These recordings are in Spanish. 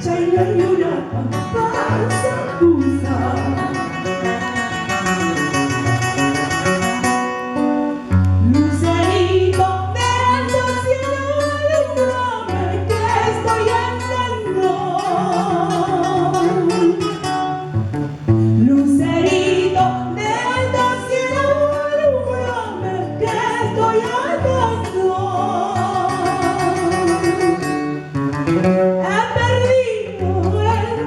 Chayla yurapa pasa pusa. Lucerito del cielo, alumbrame que estoy andando. Lucerito del cielo, alumbrame que estoy andando. He perdido el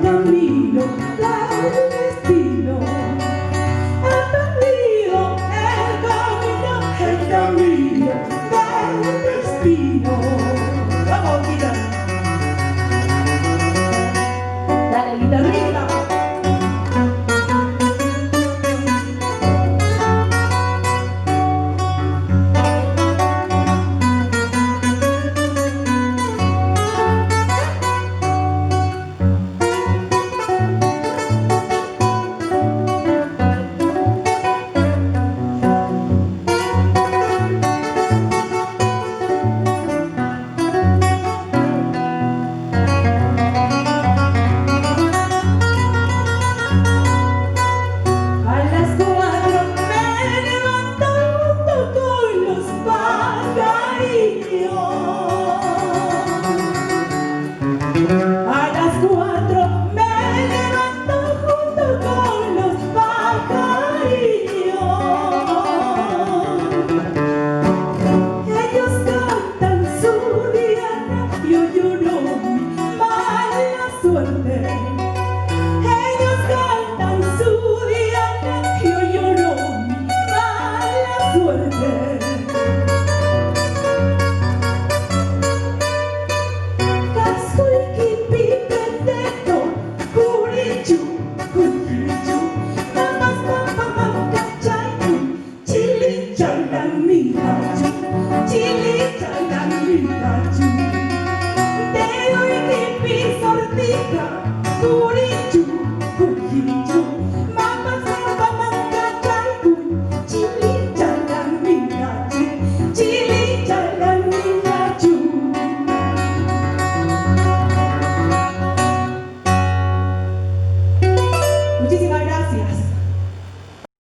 camino del destino. He perdido el camino del destino. Vamos, mira. Dale, guitarrita. A las 4 me levanto junto con los pajarillos. Ellos cantan su diana y yo lloro mi mala suerte.